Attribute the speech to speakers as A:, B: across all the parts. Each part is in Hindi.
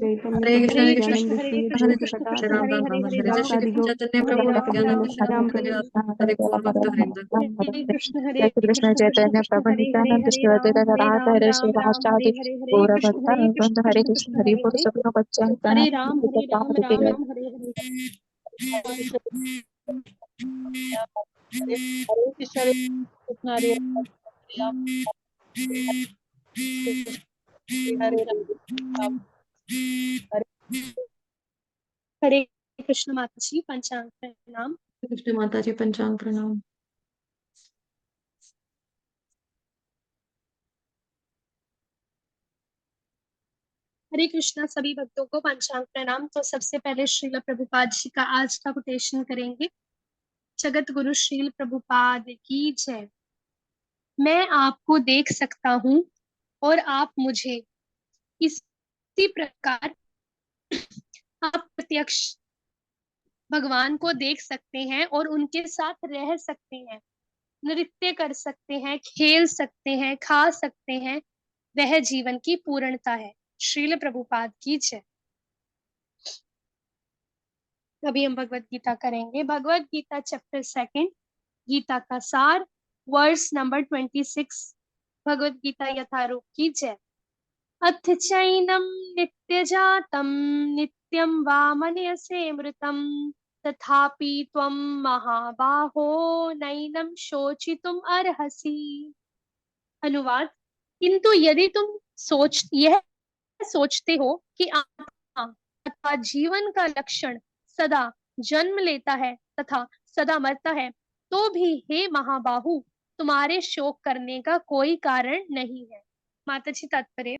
A: चैतन्य
B: हरे
A: प्रभु
B: कृष्ण हरे कृष्ण
A: नित्यानंद श्री
B: हरे
A: अद्वैत
B: कृष्ण श्री राम
A: गदाधर
B: राम राम हरे हरे जय श्री
A: श्रीवासादि
B: कृष्ण चैतन्य प्रभु नित्यानंद श्री अद्वैत गदाधर हरे गौर भक्त हरिंद।
C: जय श्री कृष्ण चैतन्य प्रभु नित्यानंद श्री अद्वैत गदाधर श्रीवासादि गौर भक्तवृंद हरे कृष्ण हरि बोल सभी बच्चों का
D: हरे कृष्ण हरे कृष्ण हरे राम हरे राम हरे
C: हरे कृष्ण माता जी पंचांग प्रणाम।
B: कृष्ण माता जी पंचांग प्रणाम।
C: हरे कृष्णा सभी भक्तों को पंचांग प्रणाम। तो सबसे पहले श्रील प्रभुपाद जी का आज का कोटेशन करेंगे। जगत गुरु श्रील प्रभुपाद की जय। मैं आपको देख सकता हूँ और आप मुझे, इसी प्रकार आप प्रत्यक्ष भगवान को देख सकते हैं और उनके साथ रह सकते हैं, नृत्य कर सकते हैं, खेल सकते हैं, खा सकते हैं। वह जीवन की पूर्णता है। श्रील प्रभुपाद की जय। अभी हम भगवत गीता करेंगे। भगवत गीता चैप्टर 2, गीता का सार, वर्स नंबर 26। भगवत गीता यथारूप की जय। अथ चैनम नित्य जातम नित्यम वा मन्यसे मृतम तथापि त्वं महाबाहो नैनं शोचितुम अर्हसि। अनुवाद। किंतु यदि तुम यह सोचते हो कि आत्मा अथवा जीवन का लक्षण सदा जन्म लेता है तथा सदा मरता है, तो भी हे महाबाहु तुम्हारे शोक करने का कोई कारण नहीं है। माता जी तात्पर्य।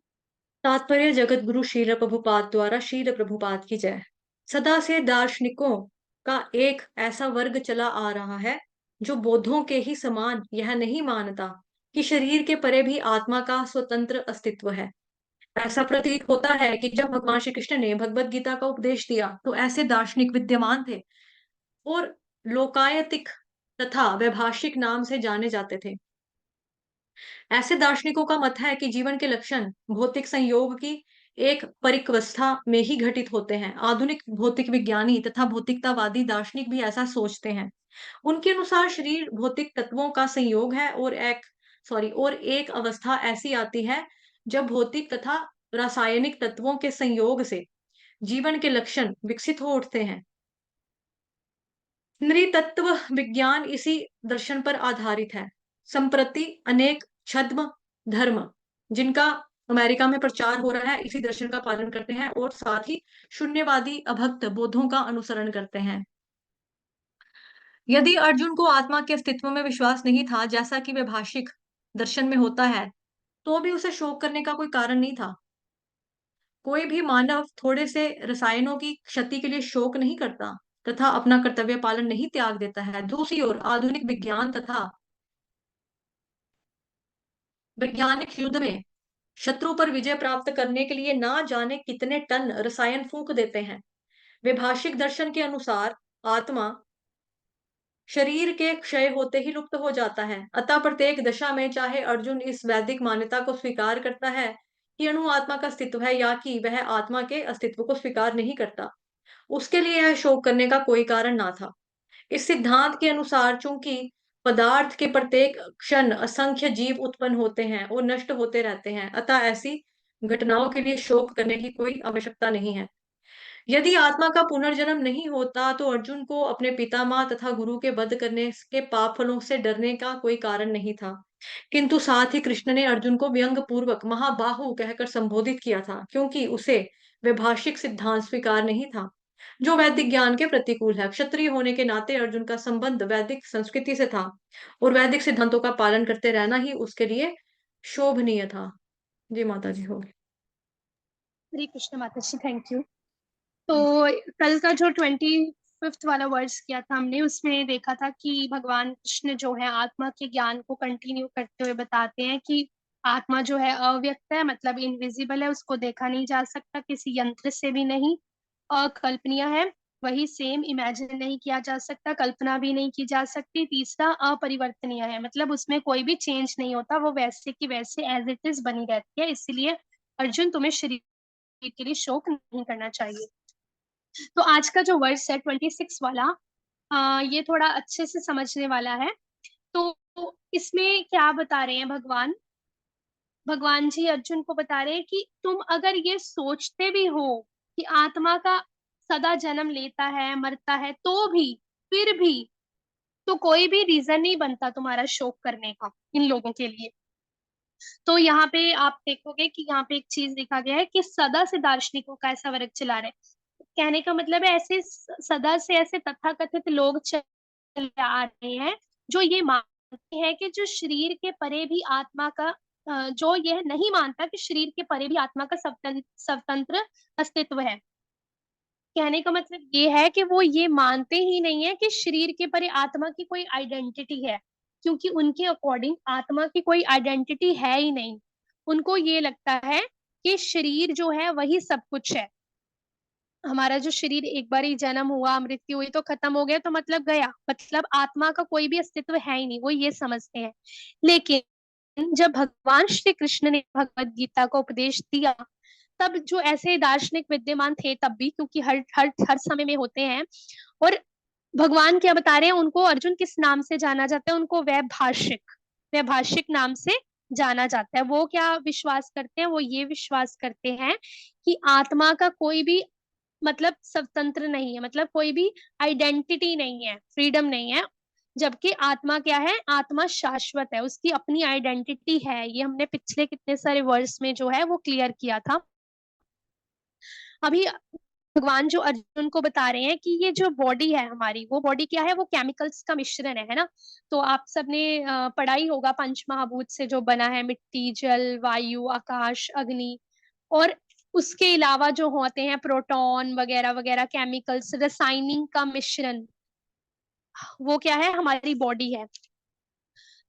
B: तात्पर्य जगत गुरु शील प्रभुपाद द्वारा शील प्रभुपाद की जय। सदा से दार्शनिकों का एक ऐसा वर्ग चला आ रहा है जो बौद्धों के ही समान यह नहीं मानता कि शरीर के परे भी आत्मा का स्वतंत्र अस्तित्व है। ऐसा प्रतीत होता है कि जब भगवान श्री कृष्ण ने भगवत गीता का उपदेश दिया तो ऐसे दार्शनिक विद्यमान थे और लोकायतिक तथा वैभाषिक नाम से जाने जाते थे। ऐसे दार्शनिकों का मत है कि जीवन के लक्षण भौतिक संयोग की एक परिक्वस्था में ही घटित होते हैं। आधुनिक भौतिक विज्ञानी तथा भौतिकतावादी दार्शनिक भी ऐसा सोचते हैं। उनके अनुसार शरीर भौतिक तत्वों का संयोग है और एक अवस्था ऐसी आती है जब भौतिक तथा रासायनिक तत्वों के संयोग से जीवन के लक्षण विकसित हो उठते हैं। नृतत्व विज्ञान इसी दर्शन पर आधारित है। संप्रति अनेक छद्म धर्म जिनका अमेरिका में प्रचार हो रहा है इसी दर्शन का पालन करते हैं और साथ ही शून्यवादी अभक्त बोधों का अनुसरण करते हैं। यदि अर्जुन को आत्मा के अस्तित्व में विश्वास नहीं था, जैसा कि वैभाषिक दर्शन में होता है, तो भी उसे शोक करने का कोई कारण नहीं था। कोई भी मानव थोड़े से रसायनों की क्षति के लिए शोक नहीं करता तथा अपना कर्तव्य पालन नहीं त्याग देता है। दूसरी ओर आधुनिक विज्ञान तथा वैज्ञानिक युद्ध में शत्रु पर विजय प्राप्त करने के लिए ना जाने कितने टन रसायन फूंक देते हैं। वैभाषिक दर्शन के अनुसार आत्मा शरीर के क्षय होते ही लुप्त हो जाता है। अतः प्रत्येक दशा में चाहे अर्जुन इस वैदिक मान्यता को स्वीकार करता है कि अणु आत्मा का अस्तित्व है या कि वह आत्मा के अस्तित्व को स्वीकार नहीं करता, उसके लिए यह शोक करने का कोई कारण ना था। इस सिद्धांत के अनुसार चूंकि पदार्थ के प्रत्येक क्षण असंख्य जीव उत्पन्न होते हैं और नष्ट होते रहते हैं, अतः ऐसी घटनाओं के लिए शोक करने की कोई आवश्यकता नहीं है। यदि आत्मा का पुनर्जन्म नहीं होता तो अर्जुन को अपने पितामह तथा गुरु के वध करने के पाप फलों से डरने का कोई कारण नहीं था। किंतु साथ ही कृष्ण ने अर्जुन को व्यंग पूर्वक महाबाहु कहकर संबोधित किया था, क्योंकि उसे वैभाषिक सिद्धांत स्वीकार नहीं था जो वैदिक ज्ञान के प्रतिकूल है। क्षत्रिय होने के नाते अर्जुन का संबंध वैदिक संस्कृति से था और वैदिक सिद्धांतों का पालन करते रहना ही उसके लिए शोभनीय था। जी माता जी हो गए।
C: हरे कृष्ण माता जी, थैंक यू। तो कल का जो 25th वाला वर्स किया था हमने, उसमें देखा था कि भगवान कृष्ण जो है आत्मा के ज्ञान को कंटिन्यू करते हुए बताते हैं कि आत्मा जो है अव्यक्त है, मतलब इनविजिबल है, उसको देखा नहीं जा सकता, किसी यंत्र से भी नहीं, अकल्पनीय है। वही सेम इमेजिन नहीं किया जा सकता, कल्पना भी नहीं की जा सकती। तीसरा अपरिवर्तनीय है, मतलब उसमें कोई भी चेंज नहीं होता, वो वैसे की वैसे एज इट इज बनी रहती है। इसीलिए अर्जुन तुम्हें शरीर के लिए शोक नहीं करना चाहिए। तो आज का जो वर्स है 26 वाला, ये थोड़ा अच्छे से समझने वाला है। तो इसमें क्या बता रहे हैं भगवान? भगवान जी अर्जुन को बता रहे हैं कि तुम अगर ये सोचते भी हो कि आत्मा का सदा जन्म लेता है, मरता है, तो भी, फिर भी, तो कोई भी रीजन नहीं बनता तुम्हारा शोक करने का इन लोगों के लिए। तो यहाँ पे आप देखोगे कि यहाँ पे एक चीज लिखा गया है कि सदा से दार्शनिकों का ऐसा वर्ग चला रहे हैं। कहने का मतलब है ऐसे सदा से ऐसे तथाकथित लोग चले आ रहे हैं जो ये मानते हैं कि जो शरीर के परे भी आत्मा का, जो यह नहीं मानता कि शरीर के परे भी आत्मा का स्वतंत्र अस्तित्व है। कहने का मतलब ये है कि वो ये मानते ही नहीं है कि शरीर के परे आत्मा की कोई आइडेंटिटी है, क्योंकि उनके अकॉर्डिंग आत्मा की कोई आइडेंटिटी है ही नहीं। उनको ये लगता है कि शरीर जो है वही सब कुछ है। हमारा जो शरीर एक बार ही जन्म हुआ, मृत्यु हुई तो खत्म हो गया, तो मतलब गया, मतलब आत्मा का कोई भी अस्तित्व है ही नहीं, वो ये समझते हैं। लेकिन जब भगवान श्री कृष्ण ने भगवत गीता को उपदेश दिया, तब जो ऐसे दार्शनिक विद्यमान थे तब भी, क्योंकि हर हर हर समय में होते हैं, और भगवान क्या बता रहे हैं, उनको अर्जुन किस नाम से जाना जाता है? उनको वैभाषिक, वैभाषिक नाम से जाना जाता है। वो क्या विश्वास करते हैं? वो ये विश्वास करते हैं कि आत्मा का कोई भी मतलब स्वतंत्र नहीं है, मतलब कोई भी आइडेंटिटी नहीं है, फ्रीडम नहीं है। जबकि आत्मा क्या है? आत्मा शाश्वत है, उसकी अपनी आइडेंटिटी है। ये हमने पिछले कितने सारे वर्ष में जो है वो क्लियर किया था। अभी भगवान जो अर्जुन को बता रहे हैं कि ये जो बॉडी है हमारी, वो बॉडी क्या है? वो केमिकल्स का मिश्रण है ना? तो आप सबने पढ़ा ही होगा, पंच महाभूत से जो बना है, मिट्टी, जल, वायु, आकाश, अग्नि, और उसके अलावा जो होते हैं प्रोटॉन वगैरह वगैरह, केमिकल्स, रासायनिक का मिश्रण, वो क्या है? हमारी बॉडी है।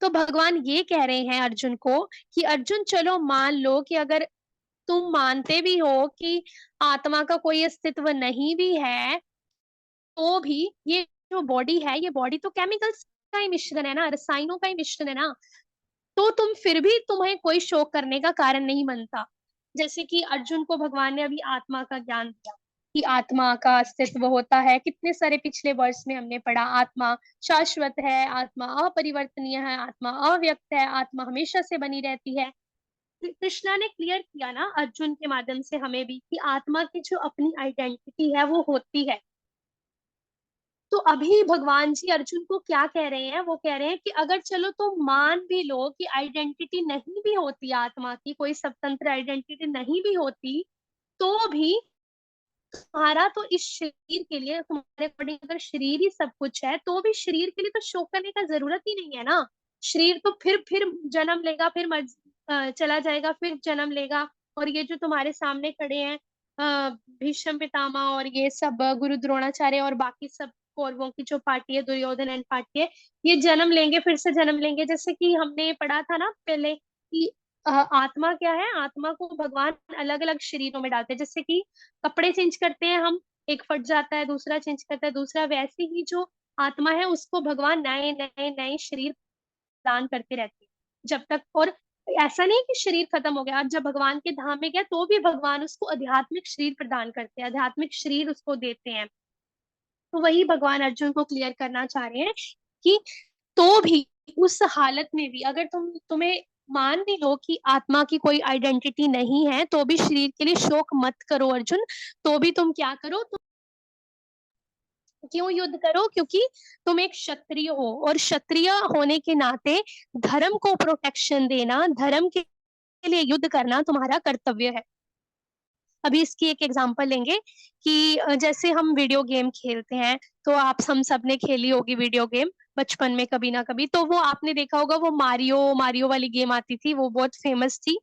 C: तो भगवान ये कह रहे हैं अर्जुन को कि अर्जुन चलो मान लो कि अगर तुम मानते भी हो कि आत्मा का कोई अस्तित्व नहीं भी है, तो भी ये जो बॉडी है, ये बॉडी तो केमिकल्स का ही मिश्रण है ना, रसायनों का ही मिश्रण है ना। तो तुम फिर भी, तुम्हें कोई शोक करने का कारण नहीं बनता। जैसे कि अर्जुन को भगवान ने अभी आत्मा का ज्ञान दिया कि आत्मा का अस्तित्व होता है। कितने सारे पिछले वर्ष में हमने पढ़ा, आत्मा शाश्वत है, आत्मा अपरिवर्तनीय है, आत्मा अव्यक्त है, आत्मा हमेशा से बनी रहती है। कृष्णा ने क्लियर किया ना अर्जुन के माध्यम से हमें भी कि आत्मा की जो अपनी आइडेंटिटी है वो होती है। तो अभी भगवान जी अर्जुन को क्या कह रहे हैं? वो कह रहे हैं कि अगर चलो तुम मान भी लो कि आइडेंटिटी नहीं भी होती, आत्मा की कोई स्वतंत्र आइडेंटिटी नहीं भी होती, तो भी तुम्हारा तो इस शरीर के लिए, तुम्हारे अकॉर्डिंग अगर शरीर ही सब कुछ है, तो भी शरीर के लिए तो शोक करने का जरूरत ही नहीं है ना। शरीर तो फिर जन्म लेगा, फिर चला जाएगा, फिर जन्म लेगा। और ये जो तुम्हारे सामने खड़े हैं, भीष्म पितामह और ये सब गुरु द्रोणाचार्य और बाकी सब कौरवों की जो पार्टी है, दुर्योधन एंड पार्टी है, ये जन्म लेंगे, फिर से जन्म लेंगे। जैसे कि हमने पढ़ा था ना पहले कि आत्मा क्या है? आत्मा को भगवान अलग अलग शरीरों में डालते हैं। जैसे कि कपड़े चेंज करते हैं हम, एक फट जाता है, दूसरा चेंज करता है, दूसरा, वैसे ही जो आत्मा है उसको भगवान नए नए नए शरीर प्रदान करते रहते हैं जब तक। और ऐसा नहीं कि शरीर खत्म हो गया, जब भगवान के धाम में गया तो भी भगवान उसको आध्यात्मिक शरीर प्रदान करते हैं, आध्यात्मिक शरीर उसको देते हैं। तो वही भगवान अर्जुन को क्लियर करना चाह रहे हैं कि तो भी उस हालत में भी अगर तुम्हें मान भी लो कि आत्मा की कोई आइडेंटिटी नहीं है, तो भी शरीर के लिए शोक मत करो अर्जुन। तो भी तुम क्या करो? तुम क्यों युद्ध करो? क्योंकि तुम एक क्षत्रिय हो, और क्षत्रिय होने के नाते धर्म को प्रोटेक्शन देना, धर्म के लिए युद्ध करना तुम्हारा कर्तव्य है। अभी इसकी एक एग्जांपल लेंगे कि जैसे हम वीडियो गेम खेलते हैं, तो आप हम सब ने खेली होगी वीडियो गेम बचपन में कभी ना कभी। तो वो आपने देखा होगा, वो मारियो मारियो वाली गेम आती थी, वो बहुत फेमस थी।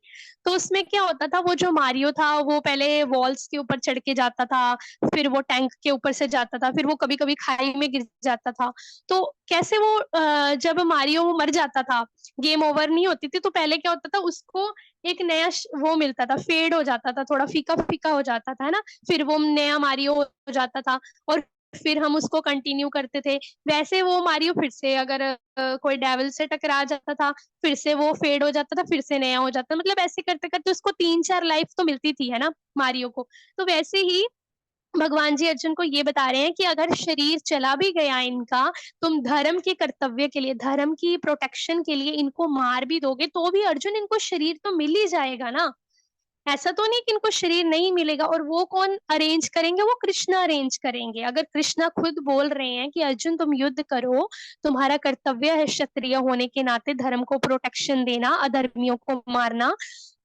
C: तो उसमें क्या होता था, वो जो मारियो था वो पहले वॉल्स के ऊपर चढ़ के जाता था, फिर वो टैंक के ऊपर से जाता था, फिर वो कभी कभी खाई में गिर जाता था। तो कैसे वो जब मारियो वो मर जाता था, गेम ओवर नहीं होती थी, तो पहले क्या होता था, उसको एक नया वो मिलता था, फेड हो जाता था, थोड़ा फीका फीका हो जाता था, है ना? फिर वो नया मारियो हो जाता था। और फिर हम उसको कंटिन्यू करते थे। वैसे वो मारियो फिर से अगर कोई डेविल से टकरा जाता था, फिर से वो फेड हो जाता था, फिर से नया हो जाता, मतलब ऐसे करते करते उसको 3-4 लाइफ तो मिलती थी, है ना, मारियो को। तो वैसे ही भगवान जी अर्जुन को ये बता रहे हैं कि अगर शरीर चला भी गया इनका, तुम धर्म के कर्तव्य के लिए, धर्म की प्रोटेक्शन के लिए इनको मार भी दोगे तो भी अर्जुन इनको शरीर तो मिल ही जाएगा ना। ऐसा तो नहीं कि इनको शरीर नहीं मिलेगा। और वो कौन अरेंज करेंगे? वो कृष्णा अरेंज करेंगे। अगर कृष्णा खुद बोल रहे हैं कि अर्जुन तुम युद्ध करो, तुम्हारा कर्तव्य है क्षत्रिय होने के नाते धर्म को प्रोटेक्शन देना, अधर्मियों को मारना,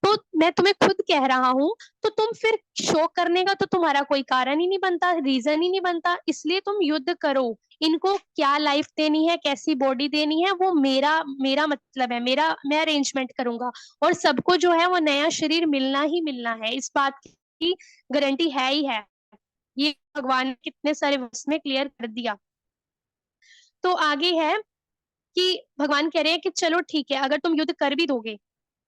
C: तो मैं तुम्हें खुद कह रहा हूं, तो तुम फिर शोक करने का तो तुम्हारा कोई कारण ही नहीं बनता, रीजन ही नहीं बनता। इसलिए तुम युद्ध करो। इनको क्या लाइफ देनी है, कैसी बॉडी देनी है, वो मेरा मेरा मतलब है, मेरा मैं अरेंजमेंट करूंगा। और सबको जो है वो नया शरीर मिलना ही मिलना है, इस बात की गारंटी है ही है। ये भगवान ने कितने सारे वर्ष में क्लियर कर दिया। तो आगे है कि भगवान कह रहे हैं कि चलो ठीक है, अगर तुम युद्ध कर भी दोगे,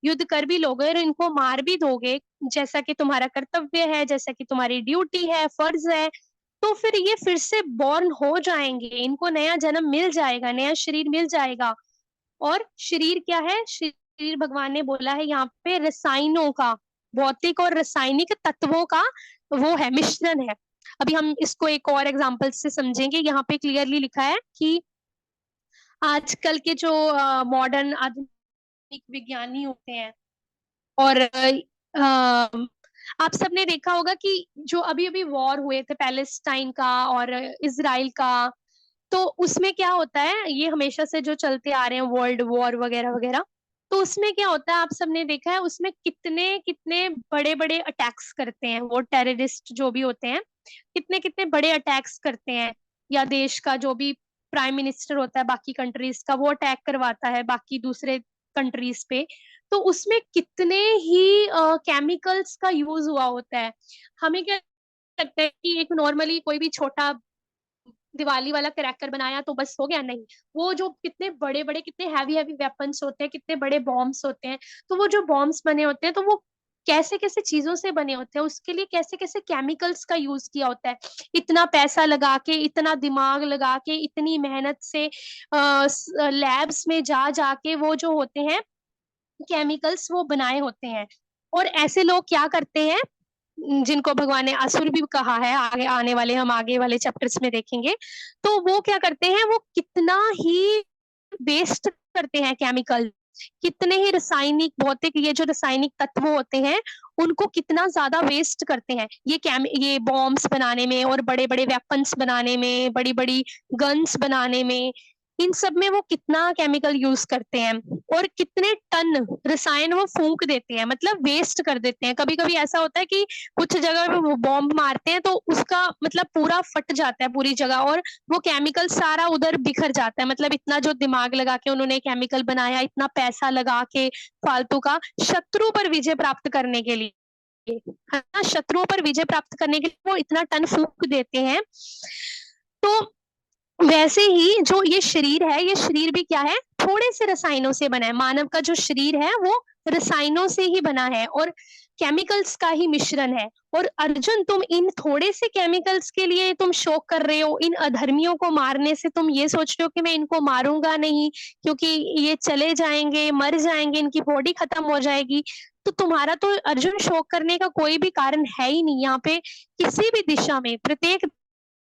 C: युद्ध कर भी लोगे और इनको मार भी दोगे, जैसा कि तुम्हारा कर्तव्य है, जैसा कि तुम्हारी ड्यूटी है, फर्ज है, तो फिर ये फिर से बॉर्न हो जाएंगे, इनको नया जन्म मिल जाएगा, नया शरीर मिल जाएगा। और शरीर क्या है? शरीर भगवान ने बोला है यहाँ पे रसायनों का, भौतिक और रासायनिक तत्वों का वो है, मिश्रण है। अभी हम इसको एक और एग्जांपल से समझेंगे। यहाँ पे क्लियरली लिखा है कि आजकल के जो मॉडर्न आधुनिक विज्ञानी होते हैं, और आप सबने देखा होगा कि जो अभी अभी वॉर हुए थे पैलेस्टाइन का और इसराइल का, तो उसमें क्या होता है, ये हमेशा से जो चलते आ रहे हैं वर्ल्ड वॉर वगैरह वगैरह, तो उसमें क्या होता है, आप सबने देखा है उसमें कितने कितने बड़े बड़े अटैक्स करते हैं वो टेररिस्ट जो भी होते हैं, कितने कितने बड़े अटैक्स करते हैं। या देश का जो भी प्राइम मिनिस्टर होता है बाकी कंट्रीज का, वो अटैक करवाता है बाकी दूसरे कंट्रीज पे। तो उसमें कितने ही केमिकल्स का यूज हुआ होता है। हमें क्या लगता है कि एक नॉर्मली कोई भी छोटा दिवाली वाला क्रैकर बनाया तो बस हो गया? नहीं, वो जो कितने बड़े बड़े, कितने हैवी हैवी वेपन्स होते हैं, कितने बड़े बॉम्ब्स होते हैं, तो वो जो बॉम्ब्स बने होते हैं तो वो कैसे कैसे चीजों से बने होते हैं, उसके लिए कैसे कैसे केमिकल्स का यूज किया होता है। इतना पैसा लगा के, इतना दिमाग लगा के, इतनी मेहनत से लैब्स में जा जाके वो जो होते हैं केमिकल्स वो बनाए होते हैं। और ऐसे लोग क्या करते हैं, जिनको भगवान ने असुर भी कहा है, आगे आने वाले हम आगे वाले चैप्टर्स में देखेंगे, तो वो क्या करते हैं, वो कितना ही वेस्ट करते हैं केमिकल, कितने ही रासायनिक भौतिक ये जो रासायनिक तत्व होते हैं उनको कितना ज्यादा वेस्ट करते हैं ये बॉम्ब्स बनाने में, और बड़े बड़े वेपन्स बनाने में, बड़ी बड़ी गन्स बनाने में, इन सब में वो कितना केमिकल यूज करते हैं। और कितने टन रसायन वो फूंक देते हैं, मतलब वेस्ट कर देते हैं। कभी कभी ऐसा होता है कि कुछ जगह पे वो बॉम्ब मारते हैं तो उसका मतलब पूरा फट जाता है पूरी जगह, और वो केमिकल सारा उधर बिखर जाता है। मतलब इतना जो दिमाग लगा के उन्होंने केमिकल बनाया, इतना पैसा लगा के फालतू का, शत्रु पर विजय प्राप्त करने के लिए, है ना, शत्रुओं पर विजय प्राप्त करने के लिए वो इतना टन फूंक देते हैं। तो वैसे ही जो ये शरीर है, ये शरीर भी क्या है, थोड़े से रसायनों से बना है। मानव का जो शरीर है वो रसायनों से ही बना है और केमिकल्स का ही मिश्रण है। और अर्जुन, तुम इन थोड़े से केमिकल्स के लिए तुम शोक कर रहे हो, इन अधर्मियों को मारने से तुम ये सोच रहे हो कि मैं इनको मारूंगा नहीं क्योंकि ये चले जाएंगे, मर जाएंगे, इनकी बॉडी खत्म हो जाएगी। तो तुम्हारा तो अर्जुन शोक करने का कोई भी कारण है ही नहीं। यहाँ पे किसी भी दिशा में, प्रत्येक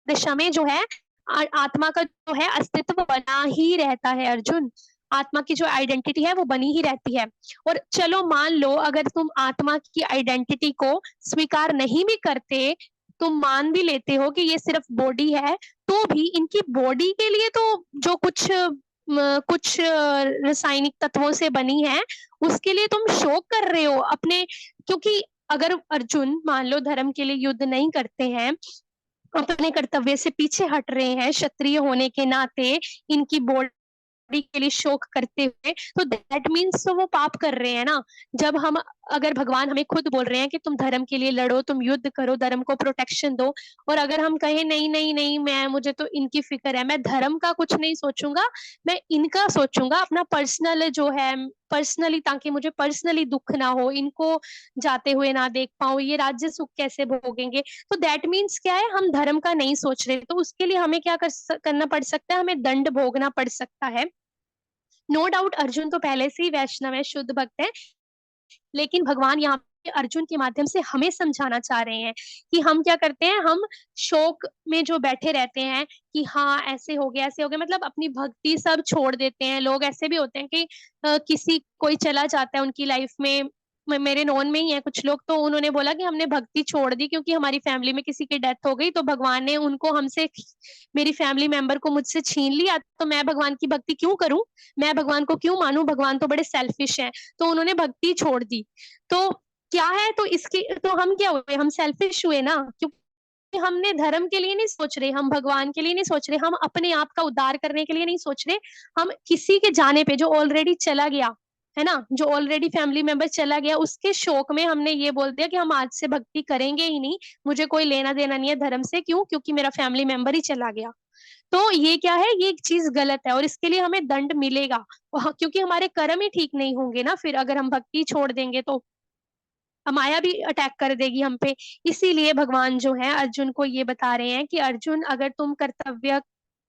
C: दिशा में जो है आत्मा का जो है अस्तित्व बना ही रहता है अर्जुन। आत्मा की जो आइडेंटिटी है वो बनी ही रहती है। और चलो मान लो अगर तुम आत्मा की आइडेंटिटी को स्वीकार नहीं भी करते, तुम मान भी लेते हो कि ये सिर्फ बॉडी है, तो भी इनकी बॉडी के लिए तो जो कुछ रासायनिक तत्वों से बनी है उसके लिए तुम शोक कर रहे हो अपने। क्योंकि अगर अर्जुन मान लो धर्म के लिए युद्ध नहीं करते हैं, अपने कर्तव्य से पीछे हट रहे हैं, क्षत्रिय होने के नाते इनकी बॉडी के लिए शोक करते हुए, तो दैट मीन्स तो वो पाप कर रहे हैं ना। जब हम, अगर भगवान हमें खुद बोल रहे हैं कि तुम धर्म के लिए लड़ो, तुम युद्ध करो, धर्म को प्रोटेक्शन दो, और अगर हम कहें नहीं नहीं नहीं, मैं, मुझे तो इनकी फिक्र है, मैं धर्म का कुछ नहीं सोचूंगा, मैं इनका सोचूंगा, अपना पर्सनल जो है, पर्सनली, ताकि मुझे पर्सनली दुख ना हो, इनको जाते हुए ना देख पाऊं, ये राज्य सुख कैसे भोगेंगे, तो दैट मीन्स क्या है, हम धर्म का नहीं सोच रहे। तो उसके लिए हमें क्या करना पड़ सकता है, हमें दंड भोगना पड़ सकता है। नो डाउट अर्जुन तो पहले से ही वैष्णव है, शुद्ध भक्त है, लेकिन भगवान यहाँ पे अर्जुन के माध्यम से हमें समझाना चाह रहे हैं कि हम क्या करते हैं, हम शोक में जो बैठे रहते हैं कि हाँ ऐसे हो गया, ऐसे हो गया, मतलब अपनी भक्ति सब छोड़ देते हैं। लोग ऐसे भी होते हैं कि किसी कोई चला जाता है उनकी लाइफ में, मेरे नॉन में ही है कुछ लोग, तो उन्होंने बोला कि हमने भक्ति छोड़ दी क्योंकि हमारी फैमिली में किसी की डेथ हो गई, तो भगवान ने उनको हमसे, मेरी फैमिली मेंबर को मुझसे छीन लिया, तो मैं भगवान की भक्ति क्यों करूं, मैं भगवान को क्यों मानूं, भगवान तो बड़े सेल्फिश हैं। तो उन्होंने भक्ति छोड़ दी। तो क्या है, तो इसकी तो हम क्या हुए, हम सेल्फिश हुए ना, क्योंकि हमने धर्म के लिए नहीं सोच रहे, हम भगवान के लिए नहीं सोच रहे, हम अपने आप का उद्धार करने के लिए नहीं सोच रहे, हम किसी के जाने पे, जो ऑलरेडी चला गया है ना, जो ऑलरेडी फैमिली मेंबर चला गया, उसके शोक में हमने ये बोल दिया कि हम आज से भक्ति करेंगे ही नहीं, मुझे कोई लेना देना नहीं है धर्म से, क्यों, क्योंकि मेरा फैमिली मेंबर ही चला गया। तो ये क्या है, ये एक चीज गलत है, और इसके लिए हमें दंड मिलेगा, क्योंकि हमारे कर्म ही ठीक नहीं होंगे ना, फिर अगर हम भक्ति छोड़ देंगे तो माया भी अटैक कर देगी हम पे। इसीलिए भगवान जो है अर्जुन को ये बता रहे हैं कि अर्जुन, अगर तुम कर्तव्य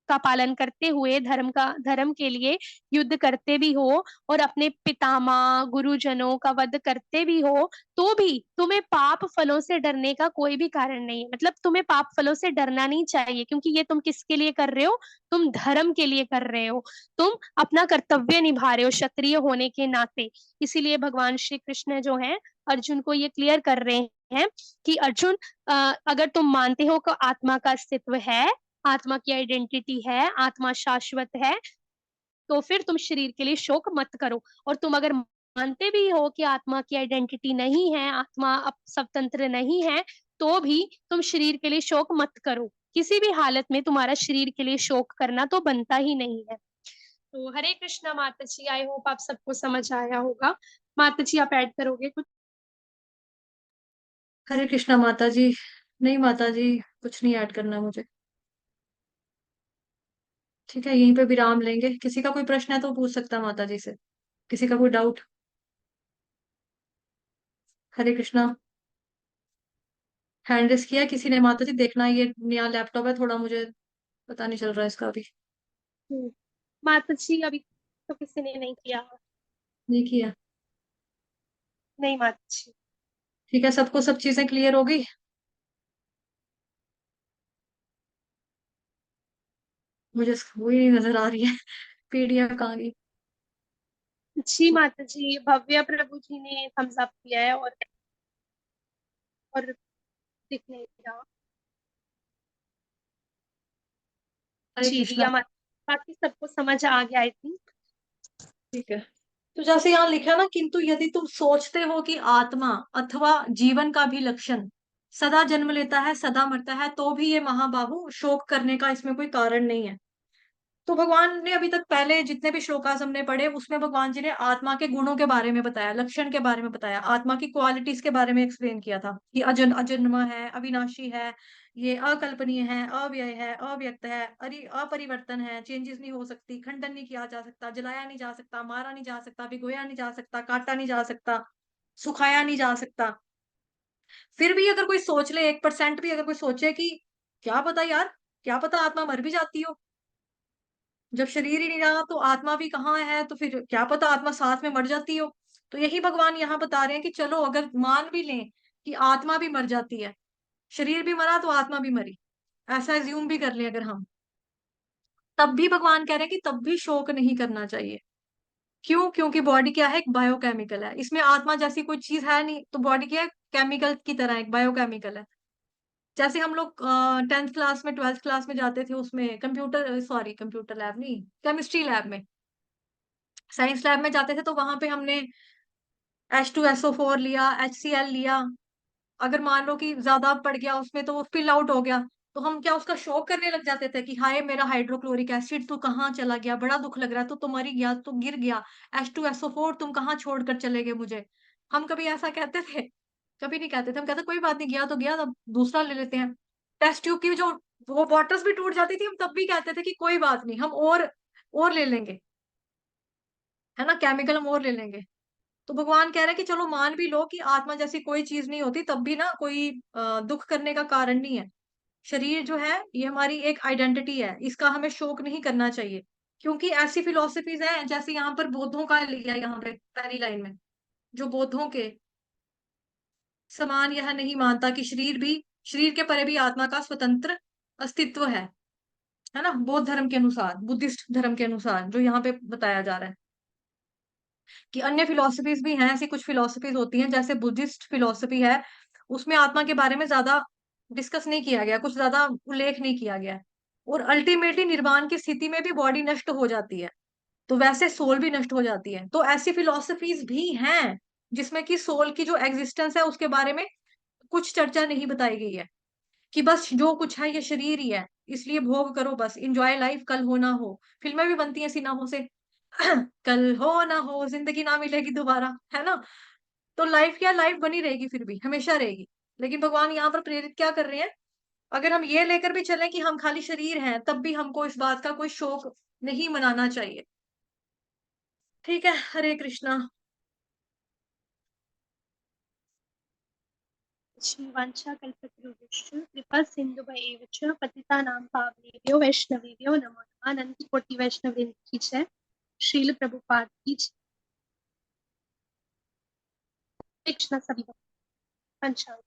C: का पालन करते हुए धर्म के लिए युद्ध करते भी हो, और अपने पितामह गुरुजनों का वध करते भी हो, तो भी तुम्हें पाप फलों से डरने का कोई भी कारण नहीं है। मतलब तुम्हें पाप फलों से डरना नहीं चाहिए, क्योंकि ये तुम किसके लिए कर रहे हो, तुम धर्म के लिए कर रहे हो, तुम अपना कर्तव्य निभा रहे हो क्षत्रिय होने के नाते। इसीलिए भगवान श्री कृष्ण जो है अर्जुन को ये क्लियर कर रहे हैं कि अर्जुन, अगर तुम मानते हो कि आत्मा का अस्तित्व है, आत्मा की आइडेंटिटी है, आत्मा शाश्वत है, तो फिर तुम शरीर के लिए शोक मत करो। और तुम अगर मानते भी हो कि आत्मा की आइडेंटिटी नहीं है, आत्मा अब स्वतंत्र नहीं है, तो भी तुम शरीर के लिए शोक मत करो। किसी भी हालत में तुम्हारा शरीर के लिए शोक करना तो बनता ही नहीं है। तो हरे कृष्णा माता जी, आई होप आप सबको समझ आया होगा। माता जी आप ऐड करोगे कुछ?
B: हरे कृष्णा माता जी। नहीं माता जी, कुछ नहीं ऐड करना मुझे। ठीक है, यहीं पे विराम लेंगे। किसी का कोई प्रश्न है तो पूछ सकता है माता जी से, किसी का कोई डाउट। हरे कृष्णा। हैंड रेस किया किसी ने माता जी, देखना ये नया लैपटॉप है, थोड़ा मुझे पता नहीं चल रहा है इसका अभी।
C: माता जी अभी तो किसी ने नहीं किया।
B: नहीं किया।
C: नहीं माता जी।
B: ठीक है, सबको सब चीजें क्लियर हो गई। मुझे वही नहीं नजर आ रही है पीडीएफ कहाँ गई।
C: जी माता जी, भव्य प्रभु जी ने थम्स अप किया है, और दिख नहीं रहा।
B: हरे
C: जी
B: कृष्णा।
C: दिया माता, बाकी सबको समझ आ गया आई थिंक।
B: ठीक है, तो जैसे यहाँ लिखा है ना, किंतु यदि तुम सोचते हो कि आत्मा अथवा जीवन का भी लक्षण सदा जन्म लेता है सदा मरता है, तो भी ये महाबाहु शोक करने का इसमें कोई कारण नहीं है। तो भगवान ने अभी तक पहले जितने भी श्लोकास हमने पढ़े, उसमें भगवान जी ने आत्मा के गुणों के बारे में बताया, लक्षण के बारे में बताया, आत्मा की क्वालिटीज के बारे में एक्सप्लेन किया था कि अजन्मा है, अविनाशी है, ये अकल्पनीय है, अव्यय है, अव्यक्त है, अपरिवर्तन है, चेंजेस नहीं हो सकती, खंडन नहीं किया जा सकता, जलाया नहीं जा सकता, मारा नहीं जा सकता, भिगोया नहीं जा सकता, काटा नहीं जा सकता, सुखाया नहीं जा सकता। फिर भी अगर कोई सोच ले, 1% भी अगर कोई सोचे कि क्या पता यार, क्या पता आत्मा मर भी जाती हो, जब शरीर ही नहीं रहा तो आत्मा भी कहाँ है, तो फिर क्या पता आत्मा साथ में मर जाती हो। तो यही भगवान यहाँ बता रहे हैं कि चलो अगर मान भी लें कि आत्मा भी मर जाती है, शरीर भी मरा तो आत्मा भी मरी, ऐसा एज्यूम भी कर लें अगर हम, तब भी भगवान कह रहे हैं कि तब भी शोक नहीं करना चाहिए। क्यों? क्योंकि बॉडी क्या है, एक बायोकेमिकल है, इसमें आत्मा जैसी कोई चीज है नहीं, तो बॉडी क्या है, केमिकल की तरह एक बायोकेमिकल है। जैसे हम लोग 10th क्लास में 12th क्लास में जाते थे, उसमें कंप्यूटर, सॉरी कंप्यूटर लैब नहीं, केमिस्ट्री लैब में, साइंस लैब में जाते थे, तो वहां पे हमने H2SO4 लिया, HCl लिया। अगर मान लो कि ज्यादा पड़ गया उसमें, तो वो फिल आउट हो गया, तो हम क्या उसका शोक करने लग जाते थे कि हाय मेरा हाइड्रोक्लोरिक एसिड तू कहाँ चला गया, बड़ा दुख लग रहा है, तू मर गया, तू गिर गया, H2SO4 तुम कहाँ छोड़कर चले गए मुझे। हम कभी ऐसा कहते थे? कभी नहीं कहते थे। हम कहते कोई बात नहीं, गया तो गया, अब दूसरा ले लेते हैं। टेस्ट ट्यूब की जो वो बॉटल्स भी टूट जाती थी, हम तब भी कहते थे कि कोई बात नहीं, हम और ले लेंगे, है ना, केमिकल हम और ले लेंगे। तो भगवान कह रहे हैं कि चलो मान भी लो कि आत्मा जैसी कोई चीज नहीं होती, तब भी ना कोई दुख करने का कारण नहीं है। शरीर जो है ये हमारी एक आइडेंटिटी है, इसका हमें शोक नहीं करना चाहिए। क्योंकि ऐसी फिलोसफीज हैं, जैसे यहाँ पर बौद्धों का लिया, यहाँ पे पहली लाइन में, जो बौद्धों के समान यह नहीं मानता कि शरीर के परे भी आत्मा का स्वतंत्र अस्तित्व है ना, बौद्ध धर्म के अनुसार, बुद्धिस्ट धर्म के अनुसार जो यहाँ पे बताया जा रहा है। कि अन्य फिलोसफीज भी हैं, ऐसी कुछ फिलोसफीज होती हैं, जैसे बुद्धिस्ट फिलोसफी है, उसमें आत्मा के बारे में ज्यादा डिस्कस नहीं किया गया, कुछ ज्यादा उल्लेख नहीं किया गया है। और अल्टीमेटली निर्वाण की स्थिति में भी बॉडी नष्ट हो जाती है, तो वैसे सोल भी नष्ट हो जाती है। तो ऐसी फिलोसफीज भी हैं जिसमें कि सोल की जो एग्जिस्टेंस है उसके बारे में कुछ चर्चा नहीं बताई गई है, कि बस जो कुछ है ये शरीर ही है, इसलिए भोग करो, बस इंजॉय लाइफ, कल हो ना हो। फिल्में भी बनती हैं इसी नामों से। कल हो ना हो, जिंदगी ना मिलेगी दोबारा, है ना। तो लाइफ क्या, लाइफ बनी रहेगी, फिर भी हमेशा रहेगी। लेकिन भगवान यहाँ पर प्रेरित क्या कर रहे हैं, अगर हम ये लेकर भी चलें कि हम खाली शरीर हैं, तब भी हमको इस बात का कोई शोक नहीं मनाना चाहिए। ठीक है, हरे कृष्णा।
C: श्रीवाञ्छाकल्पतरुभ्यश्च कृपा सिन्धुभ्येव च पतितानां पावनेभ्यो वैष्णवेभ्यो नमो नमः। अनंत कोटि वैष्णव वृंद की जय। श्रील प्रभुपाद की जय। कृष्ण सभी पंचांग